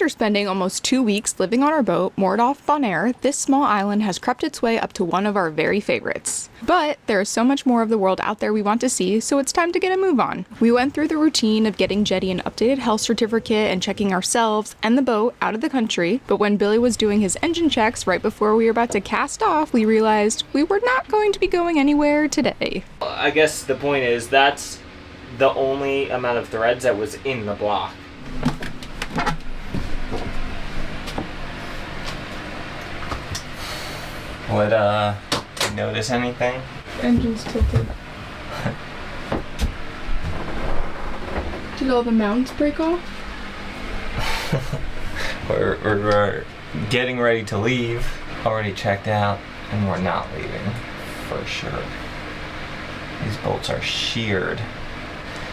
After spending almost 2 weeks living on our boat moored off Bonaire, this small island has crept its way up to one of our very favorites. But there is so much more of the world out there we want to see, so it's time to get a move on. We went through the routine of getting Jetty an updated health certificate and checking ourselves and the boat out of the country, but when Billy was doing his engine checks right before we were about to cast off, we realized we were not going to be going anywhere today. I guess the point is that's the only amount of threads that was in the block. Would you notice anything? Engine's tilted. Did all the mounts break off? We're getting ready to leave. Already checked out, and we're not leaving for sure. These bolts are sheared.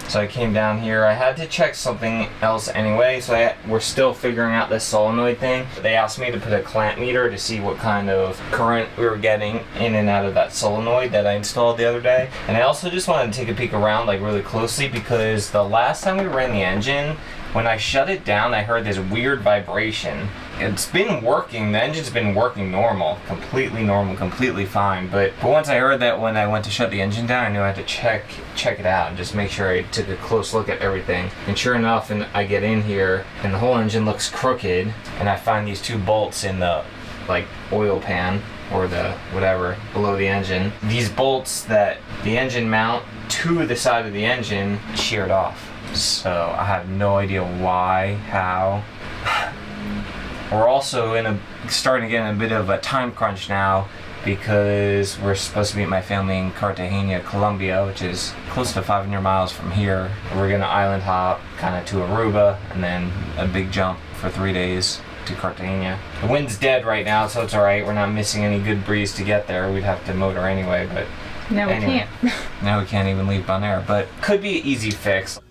So I came down here. I had to check something else anyway, so we're still figuring out this solenoid thing. They asked me to put a clamp meter to see what kind of current we were getting in and out of that solenoid that I installed the other day. And I also just wanted to take a peek around like really closely because the last time we ran the engine, when I shut it down, I heard this weird vibration. It's been working, the engine's been working normal, completely fine. But once I heard that when I went to shut the engine down, I knew I had to check it out and just make sure I took a close look at everything. And sure enough, and I get in here and the whole engine looks crooked, and I find these two bolts in the like oil pan or the whatever below the engine. These bolts that the engine mount to the side of the engine sheared off. So I have no idea why, how. We're also starting to get in a bit of a time crunch now because we're supposed to meet my family in Cartagena, Colombia, which is close to 500 miles from here. We're gonna island hop kind of to Aruba and then a big jump for 3 days to Cartagena. The wind's dead right now, so it's all right. We're not missing any good breeze to get there. We'd have to motor anyway, but Now anyway, we can't. Now we can't even leave Bonaire, but could be an easy fix.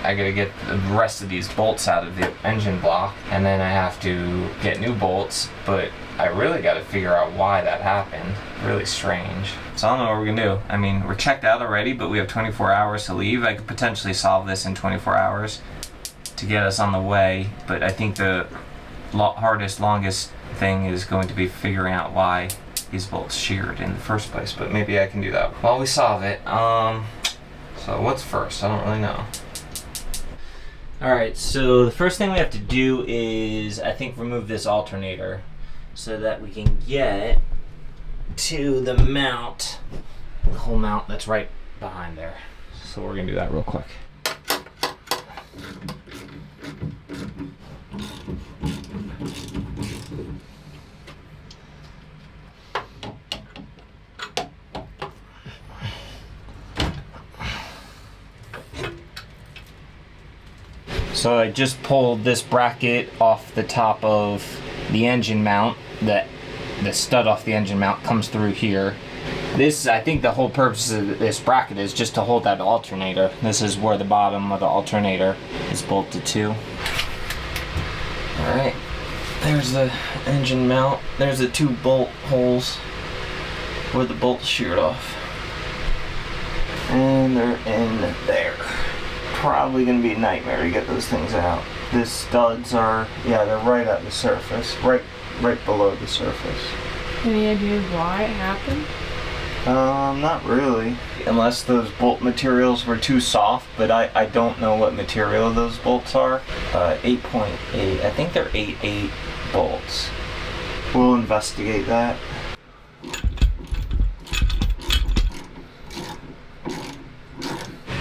I gotta get the rest of these bolts out of the engine block, and then I have to get new bolts, but I really gotta figure out why that happened. Really strange. So I don't know what we're gonna do. I mean, we're checked out already, but we have 24 hours to leave. I could potentially solve this in 24 hours to get us on the way, but I think the longest thing is going to be figuring out why these bolts sheared in the first place, but maybe I can do that while we solve it. So what's first? I don't really know. Alright, so the first thing we have to do is, I think, remove this alternator so that we can get to the mount, the whole mount that's right behind there. So we're gonna do that real quick. So I just pulled this bracket off the top of the engine mount. The stud off the engine mount comes through here. This, I think the whole purpose of this bracket is just to hold that alternator. This is where the bottom of the alternator is bolted to. Alright, there's the engine mount. There's the two bolt holes where the bolts sheared off. And they're in there. Probably gonna be a nightmare to get those things out. The studs are, yeah, they're right at the surface, right below the surface. Any idea why it happened? Not really. Unless those bolt materials were too soft, but I don't know what material those bolts are. 8.8, I think they're 8.8 bolts. We'll investigate that.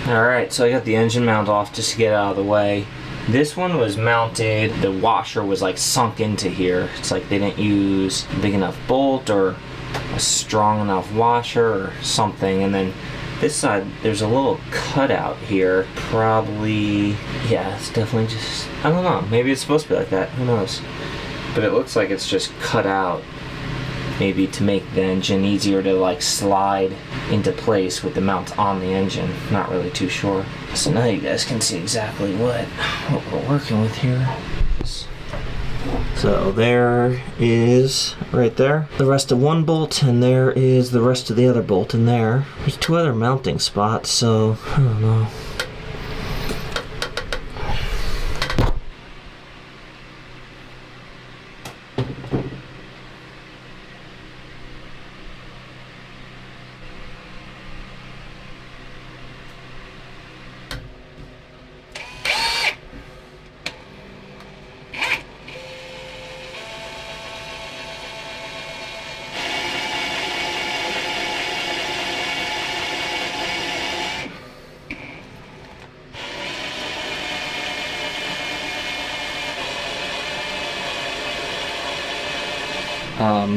Alright, so I got the engine mount off just to get out of the way. This one was mounted, the washer was like sunk into here. It's like they didn't use a big enough bolt or a strong enough washer or something. And then this side, there's a little cutout here. Probably, yeah, it's definitely just, I don't know. Maybe it's supposed to be like that, who knows. But it looks like it's just cut out. Maybe to make the engine easier to like slide into place with the mount on the engine. Not really too sure. So now you guys can see exactly what we're working with here. So there is, right there, the rest of one bolt, and there is the rest of the other bolt in there. There's two other mounting spots, so I don't know.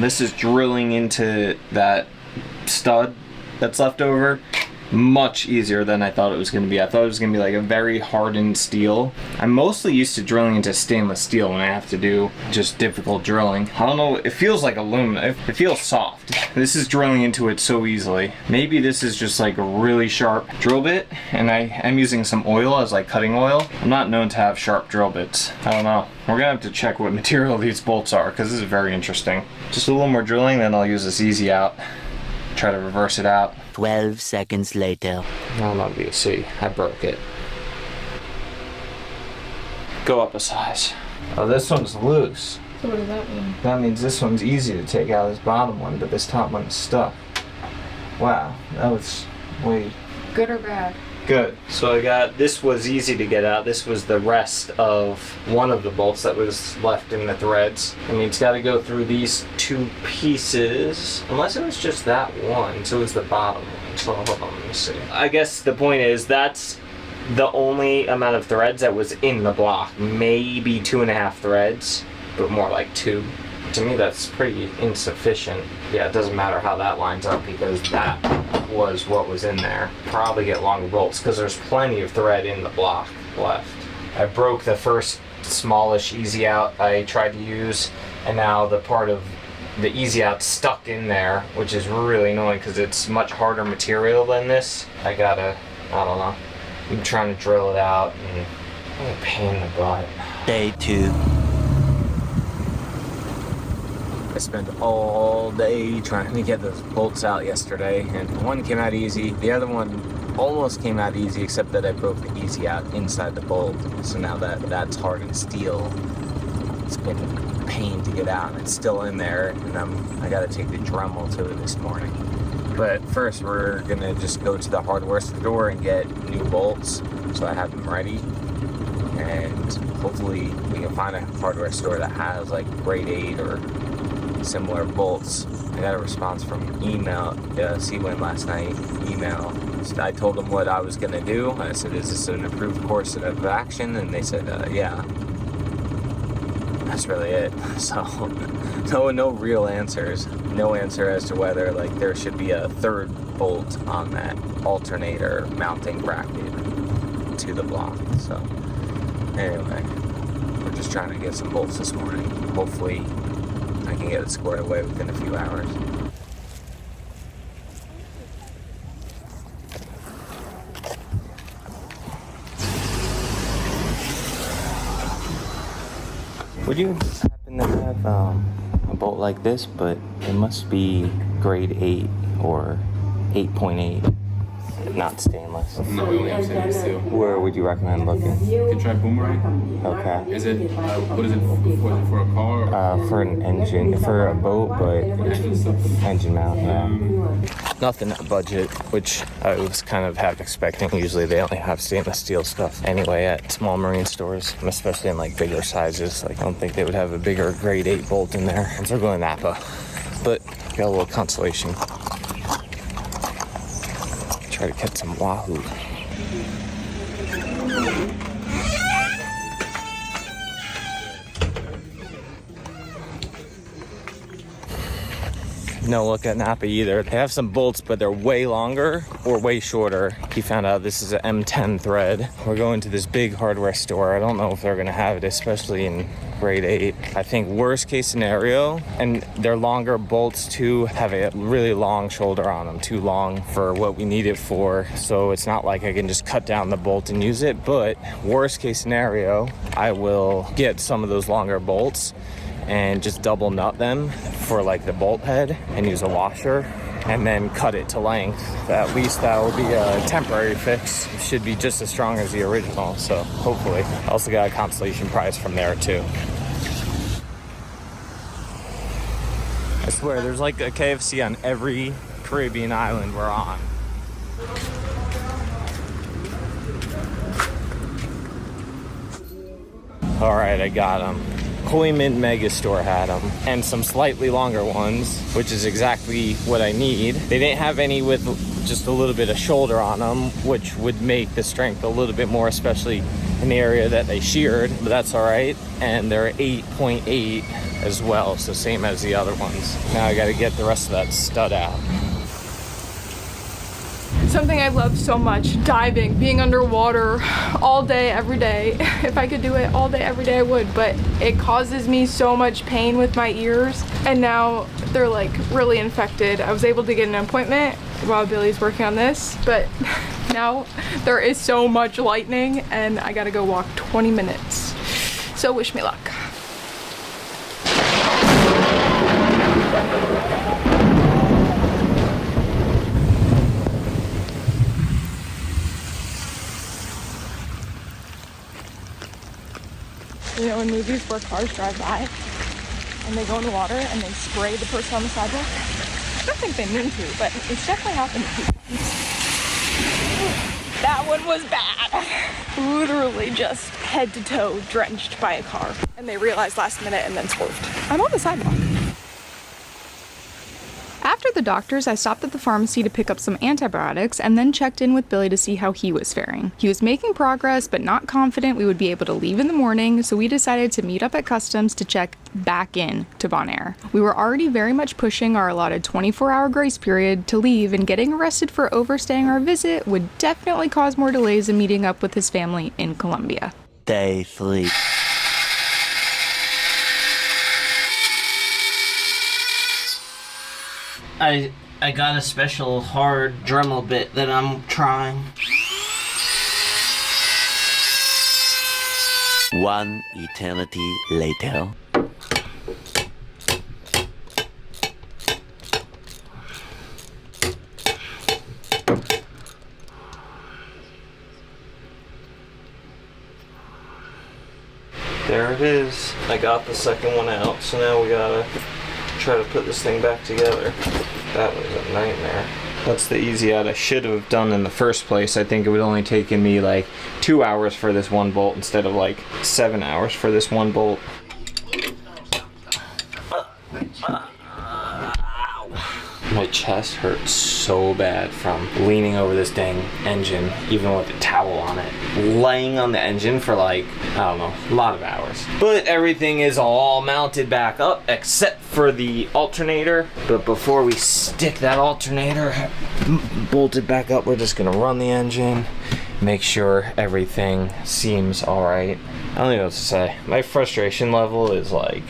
This is drilling into that stud that's left over. Much easier than I thought it was going to be. I thought it was going to be like a very hardened steel. I'm mostly used to drilling into stainless steel when I have to do just difficult drilling. I don't know, it feels like aluminum. It feels soft. This is drilling into it so easily. Maybe this is just like a really sharp drill bit, and I am using some oil as like cutting oil. I'm not known to have sharp drill bits. I don't know. We're gonna have to check what material these bolts are, because this is very interesting. Just a little more drilling, then I'll use this easy out. Try to reverse it out. 12 seconds later. Now I'm not gonna see. I broke it. Go up a size. Oh, this one's loose. So what does that mean? That means this one's easy to take out, this bottom one, but this top one is stuck. Wow, that was way Good or bad? good. So I got, this was easy to get out. This was the rest of one of the bolts that was left in the threads. I mean, it's got to go through these two pieces, unless it was just that one. So it was the bottom one. So hold on, let me see. I guess the point is that's the only amount of threads that was in the block. Maybe 2.5 threads, but more like 2. To me, that's pretty insufficient. Yeah, it doesn't matter how that lines up because that was what was in there. Probably get longer bolts because there's plenty of thread in the block left. I broke the first smallish easy out I tried to use, and now the part of the easy out stuck in there, which is really annoying because it's much harder material than this. I don't know. I'm trying to drill it out and what a pain in the butt. Day 2. I spent all day trying to get those bolts out yesterday, and one came out easy. The other one almost came out easy, except that I broke the easy out inside the bolt. So now that's hardened steel. It's been a pain to get out, and it's still in there, and I gotta take the Dremel to it this morning. But first, we're gonna just go to the hardware store and get new bolts, so I have them ready. And hopefully we can find a hardware store that has like grade 8 or similar bolts. I got a response from email, C-Win last night, email. I told them what I was gonna do. I said, is this an approved course of action? And they said, yeah. That's really it. So, no real answers. No answer as to whether like there should be a third bolt on that alternator mounting bracket to the block. So, anyway, we're just trying to get some bolts this morning. Hopefully, I can get it squared away within a few hours. Would you happen to have a bolt like this, but it must be grade 8 or 8.8, not stainless? No, we only have stainless steel. Where would you recommend looking? You can try boomerang. Okay. Is it, what is it for a car? Or For an engine, for a boat, but engine stuff? engine mount, yeah. Nothing at budget, which I was kind of half expecting. Usually they only have stainless steel stuff anyway at small marine stores, especially in like bigger sizes. Like I don't think they would have a bigger grade 8 bolt in there. And so we're going Napa, but got a little consolation. Try to catch some wahoo. No look at Napa either. They have some bolts, but they're way longer or way shorter. He found out this is an M10 thread. We're going to this big hardware store. I don't know if they're gonna have it, especially in grade 8. I think worst case scenario, and their longer bolts too have a really long shoulder on them, too long for what we need it for. So it's not like I can just cut down the bolt and use it, but worst case scenario, I will get some of those longer bolts and just double nut them for like the bolt head and use a washer and then cut it to length. At least that will be a temporary fix. It should be just as strong as the original, so hopefully. I also got a consolation prize from there too. I swear, there's like a KFC on every Caribbean island we're on. All right, I got them. Koi Mint Megastore had them, and some slightly longer ones, which is exactly what I need. They didn't have any with just a little bit of shoulder on them, which would make the strength a little bit more, especially in the area that they sheared, but that's all right. And they're 8.8 as well, so same as the other ones. Now I gotta get the rest of that stud out. Something I love so much, diving, being underwater all day, every day. If I could do it all day, every day, I would, but it causes me so much pain with my ears, and now they're like really infected. I was able to get an appointment while Billy's working on this, but now there is so much lightning and I gotta go walk 20 minutes. So wish me luck. You know, in movies where cars drive by and they go in the water and they spray the person on the sidewalk? I don't think they mean to, but it's definitely happened a few times. That one was bad. Literally just head to toe drenched by a car. And they realized last minute and then swerved. I'm on the sidewalk. After the doctors, I stopped at the pharmacy to pick up some antibiotics and then checked in with Billy to see how he was faring. He was making progress, but not confident we would be able to leave in the morning, so we decided to meet up at customs to check back in to Bonaire. We were already very much pushing our allotted 24-hour grace period to leave, and getting arrested for overstaying our visit would definitely cause more delays in meeting up with his family in Colombia. Day 3. I got a special hard Dremel bit that I'm trying. 1 eternity later. There it is. I got the second one out, so now we gotta try to put this thing back together. That was a nightmare. That's the easy out I should have done in the first place. I think it would only taken me like 2 hours for this one bolt instead of like 7 hours for this one bolt. My chest hurts so bad from leaning over this dang engine, even with a towel on it. Laying on the engine for like, I don't know, a lot of hours. But everything is all mounted back up except for the alternator. But before we stick that alternator bolted back up, we're just gonna run the engine, make sure everything seems all right. I don't know what to say. My frustration level is like,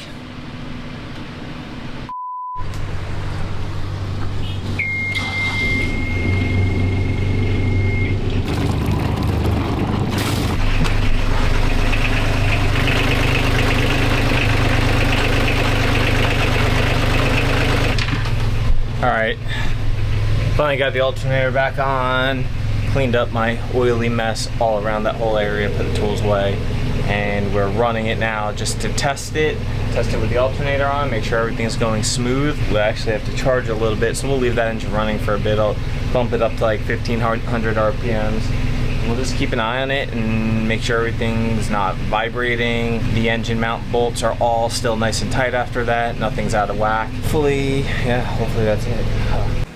alright, finally got the alternator back on, cleaned up my oily mess all around that whole area, put the tools away, and we're running it now just to test it with the alternator on, make sure everything's going smooth. We'll actually have to charge it a little bit, so we'll leave that engine running for a bit. I'll bump it up to like 1500 RPMs. We'll just keep an eye on it and make sure everything's not vibrating. The engine mount bolts are all still nice and tight after that. Nothing's out of whack. Hopefully that's it.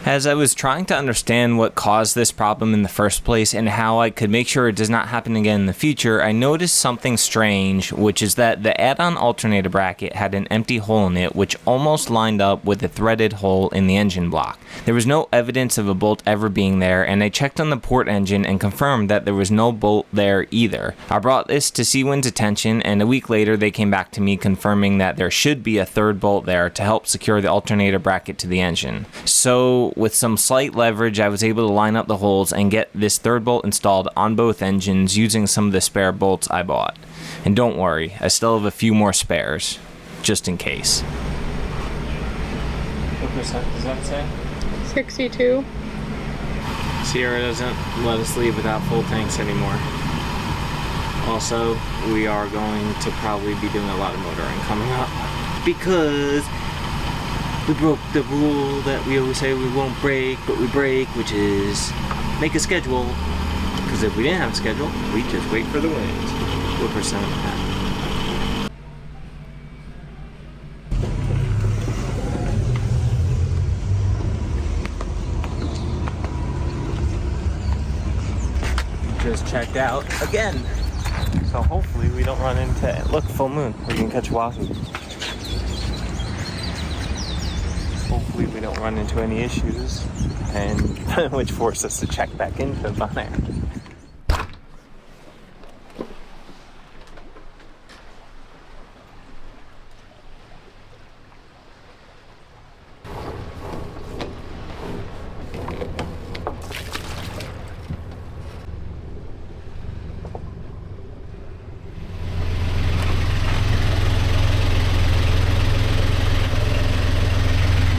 As I was trying to understand what caused this problem in the first place and how I could make sure it does not happen again in the future, I noticed something strange, which is that the add-on alternator bracket had an empty hole in it which almost lined up with a threaded hole in the engine block. There was no evidence of a bolt ever being there, and I checked on the port engine and confirmed that there was no bolt there either. I brought this to Seawind's attention, and a week later they came back to me confirming that there should be a third bolt there to help secure the alternator bracket to the engine. So with some slight leverage, I was able to line up the holes and get this third bolt installed on both engines using some of the spare bolts I bought. And don't worry, I still have a few more spares, just in case. What percent does that say? 62. Sierra doesn't let us leave without full tanks anymore. Also, we are going to probably be doing a lot of motoring coming up because we broke the rule that we always say we won't break, but we break, which is make a schedule. Because if we didn't have a schedule, we'd just wait for the wind. What percent of that? Just checked out again. So hopefully we don't run into, look, full moon. We can catch wahoo. Hopefully we don't run into any issues, and which force us to check back into Bonaire.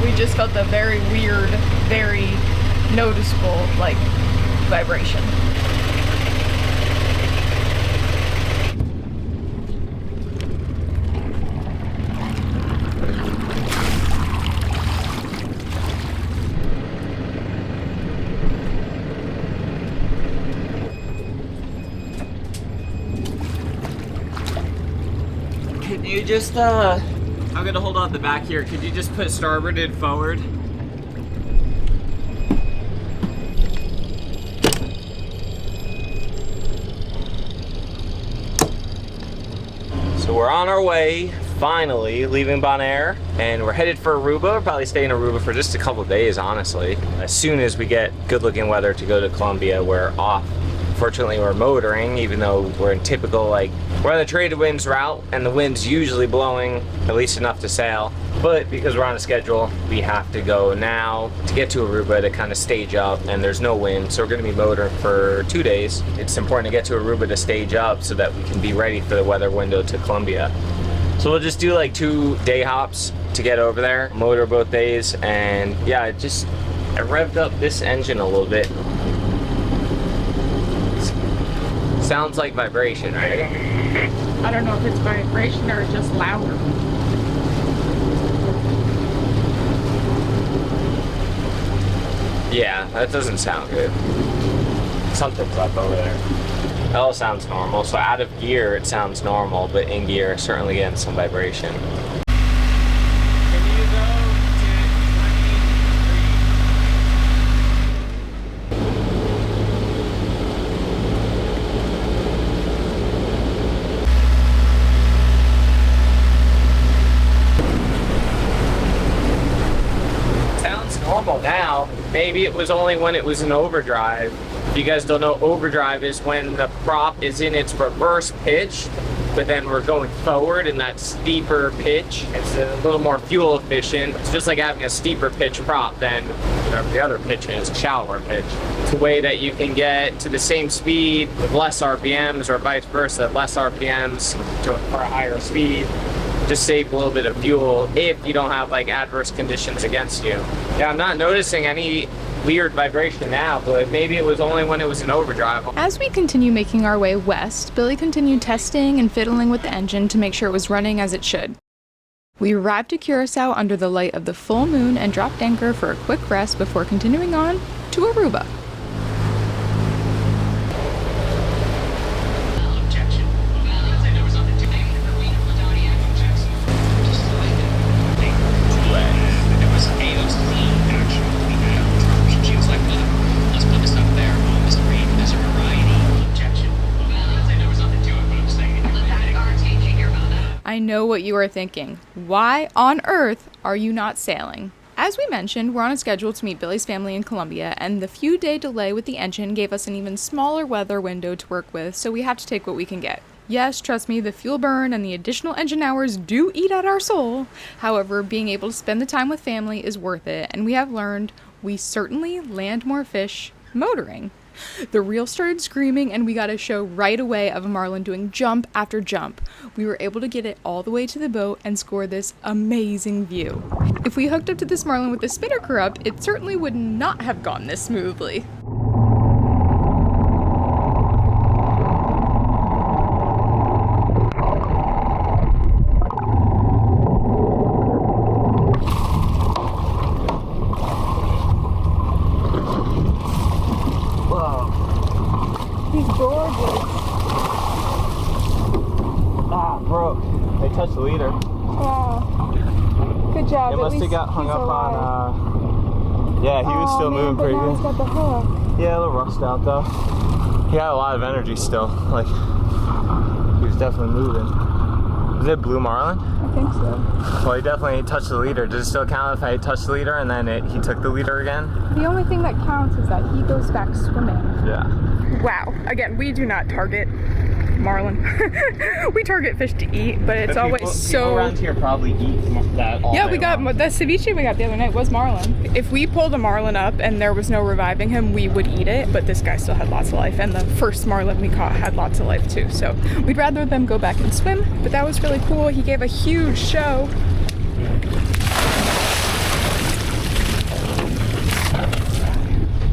We just felt a very weird, very noticeable, like, vibration. Can you just, I'm gonna hold on the back here. Could you just put starboard and forward? So we're on our way, finally, leaving Bonaire, and we're headed for Aruba. We'll probably stay in Aruba for just a couple of days, honestly. As soon as we get good-looking weather to go to Colombia, we're off. Fortunately, we're motoring, even though we're in typical, like, we're on the traded winds route, and the wind's usually blowing at least enough to sail. But because we're on a schedule, we have to go now to get to Aruba to kind of stage up, and there's no wind, so we're gonna be motoring for 2 days. It's important to get to Aruba to stage up so that we can be ready for the weather window to Colombia. So we'll just do like 2 day hops to get over there, motor both days, and yeah, I revved up this engine a little bit. Sounds like vibration, right? I don't know if it's vibration or just louder. Yeah, that doesn't sound good. Something's up over there. That all sounds normal. So out of gear, it sounds normal, but in gear, certainly getting some vibration. Can you go to Sounds normal now. Maybe it was only when it was in overdrive. If you guys don't know, overdrive is when the prop is in its reverse pitch, but then we're going forward in that steeper pitch. It's a little more fuel efficient. It's just like having a steeper pitch prop than the other pitch is, a shallower pitch. It's a way that you can get to the same speed with less RPMs, or vice versa, less RPMs for a higher speed. Just save a little bit of fuel if you don't have like adverse conditions against you. Yeah, I'm not noticing any weird vibration now, but maybe it was only when it was in overdrive. As we continue making our way west, Billy continued testing and fiddling with the engine to make sure it was running as it should. We arrived at Curacao under the light of the full moon and dropped anchor for a quick rest before continuing on to Aruba. I know what you are thinking. Why on earth are you not sailing? As we mentioned, we're on a schedule to meet Billy's family in Colombia, and the few day delay with the engine gave us an even smaller weather window to work with, so we have to take what we can get. Yes, trust me, the fuel burn and the additional engine hours do eat at our soul. However, being able to spend the time with family is worth it, and we have learned we certainly land more fish motoring. The reel started screaming, and we got a show right away of a marlin doing jump after jump. We were able to get it all the way to the boat and score this amazing view. If we hooked up to this marlin with the spinnaker up, it certainly would not have gone this smoothly. Touch the leader. Oh, good job. It must have got hung up on, yeah, he was still moving pretty good. Got the hook. Yeah, a little rust out though. He had a lot of energy still, like, water's definitely moving. Is it blue marlin? I think so. Well, he definitely touched the leader. Does it still count if I touched the leader and then he took the leader again? The only thing that counts is that he goes back swimming. Yeah. Wow. Again, we do not target marlin. We target fish to eat, but it's always so... People around here probably eat that all Yeah, day we got long. the ceviche we got the other night was marlin. If we pulled a marlin up and there was no reviving him, we would eat it, but this guy still had lots of life, and the first marlin we caught had lots of life too, so we'd rather them go back and swim, but that was really cool. He gave a huge show.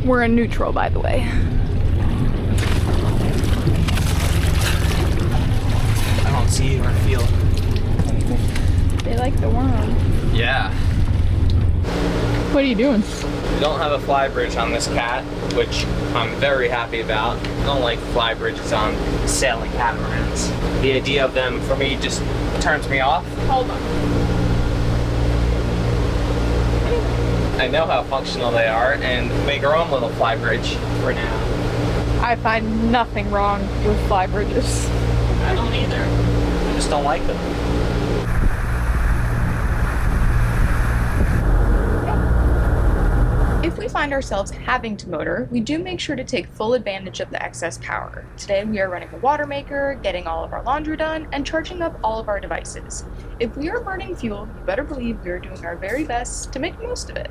We're in neutral, by the way. I don't see or feel anything. They like the worm. Yeah. What are you doing? We don't have a fly bridge on this cat, which I'm very happy about. I don't like fly bridges on sailing catamarans. The idea of them, for me, just turns me off. Hold on. I know how functional they are and make our own little fly bridge for now. I find nothing wrong with fly bridges. I don't either. I just don't like them. If we find ourselves having to motor, we do make sure to take full advantage of the excess power. Today we are running a water maker, getting all of our laundry done, and charging up all of our devices. If we are burning fuel, you better believe we are doing our very best to make the most of it.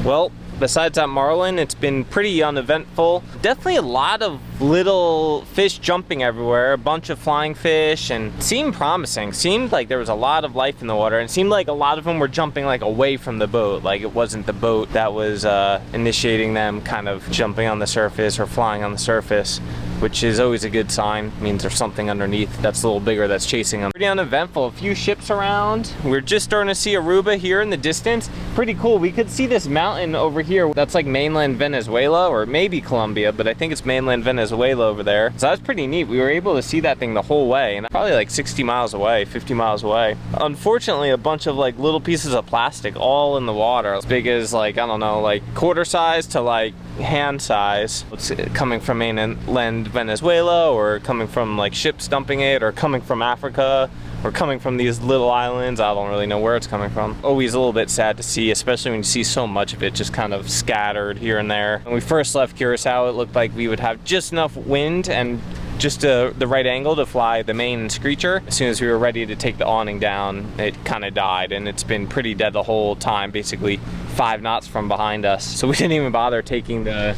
Well, besides that marlin, it's been pretty uneventful. Definitely a lot of little fish jumping everywhere, a bunch of flying fish, and it seemed promising. Seemed like there was a lot of life in the water, and it seemed like a lot of them were jumping like away from the boat. Like it wasn't the boat that was initiating them kind of jumping on the surface or flying on the surface, which is always a good sign. It means there's something underneath that's a little bigger that's chasing them. Pretty uneventful, a few ships around. We're just starting to see Aruba here in the distance. Pretty cool. We could see this mountain over here. That's like mainland Venezuela, or maybe Colombia, but I think it's mainland Venezuela over there. So that's pretty neat. We were able to see that thing the whole way, and probably like 60 miles away, 50 miles away. Unfortunately, a bunch of like little pieces of plastic all in the water, as big as like, I don't know, like quarter size to like hand size. It's coming from mainland Venezuela, or coming from like ships dumping it, or coming from Africa, or coming from these little islands. I don't really know where it's coming from. Always a little bit sad to see, especially when you see so much of it just kind of scattered here and there. When we first left Curacao, it looked like we would have just enough wind and just the right angle to fly the main screecher. As soon as we were ready to take the awning down, it kind of died, and it's been pretty dead the whole time, basically 5 knots from behind us. So we didn't even bother taking the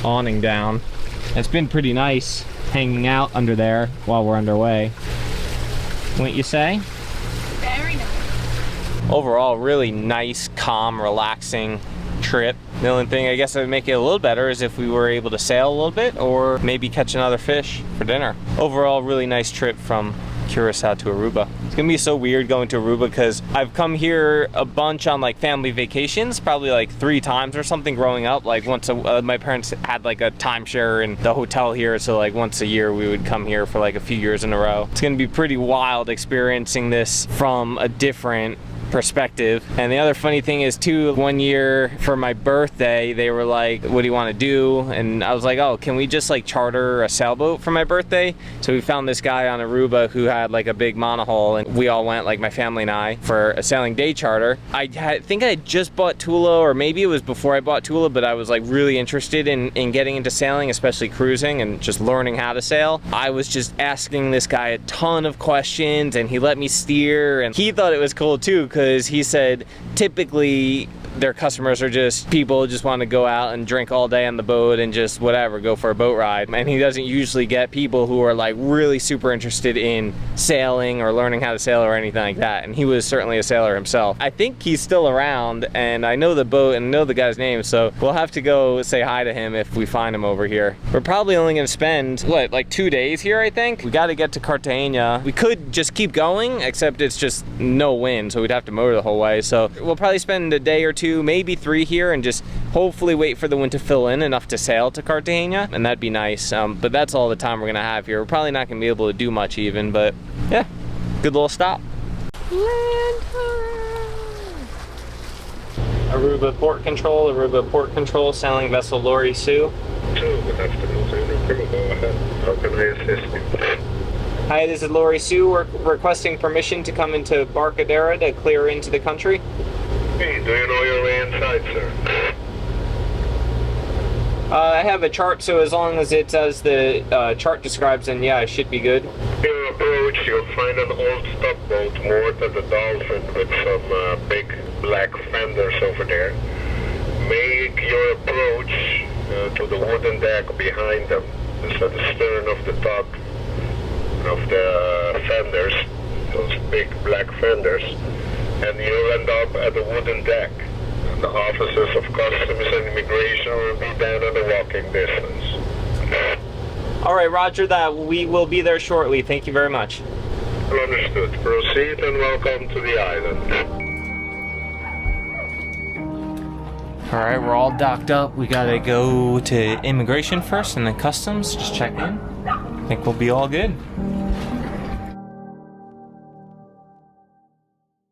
awning down. It's been pretty nice hanging out under there while we're underway. Wouldn't you say? Very nice. Overall, really nice, calm, relaxing trip. The only thing I guess that would make it a little better is if we were able to sail a little bit, or maybe catch another fish for dinner. Overall, really nice trip from Curacao to Aruba. It's gonna be so weird going to Aruba because I've come here a bunch on like family vacations, probably like 3 times or something growing up. Like once my parents had like a timeshare in the hotel here, so like once a year we would come here for like a few years in a row. It's gonna be pretty wild experiencing this from a different perspective. And the other funny thing is too, one year for my birthday they were like, what do you want to do? And I was like, oh, can we just like charter a sailboat for my birthday? So we found this guy on Aruba who had like a big monohull, and we all went, like my family and I, for a sailing day charter. I think I had just bought Tula, or maybe it was before I bought Tula, but I was like really interested in getting into sailing, especially cruising and just learning how to sail. I was just asking this guy a ton of questions, and he let me steer, and he thought it was cool too, because he said typically their customers are just people who just want to go out and drink all day on the boat and just whatever, go for a boat ride. And he doesn't usually get people who are like really super interested in sailing or learning how to sail or anything like that. And he was certainly a sailor himself. I think he's still around, and I know the boat and know the guy's name, so we'll have to go say hi to him if we find him over here. We're probably only gonna spend, what, like 2 days here, I think? We gotta get to Cartagena. We could just keep going, except it's just no wind, so we'd have to motor the whole way. So we'll probably spend a day or 2, maybe 3 here, and just hopefully wait for the wind to fill in enough to sail to Cartagena, and that'd be nice. But that's all the time we're gonna have here. We're probably not gonna be able to do much even, but yeah, good little stop. Aruba Port Control, sailing vessel Lori Sue. Good afternoon, sir. Go ahead. How can I assist you? Hi, this is Lori Sue. We're requesting permission to come into Barcadera to clear into the country. Hey, do you know your way inside, sir? I have a chart, so as long as it's as the chart describes, then yeah, it should be good. Your approach, you'll find an old tugboat moored at the Dolphin with some big black fenders over there. Make your approach to the wooden deck behind them. It's at the stern of the tug, of the fenders, those big black fenders, and you'll end up at the wooden deck. The officers of Customs and Immigration will be down at the walking distance. All right, roger that. We will be there shortly. Thank you very much. Understood. Proceed and welcome to the island. All right, we're all docked up. We gotta go to immigration first and then customs. Just check in. I think we'll be all good.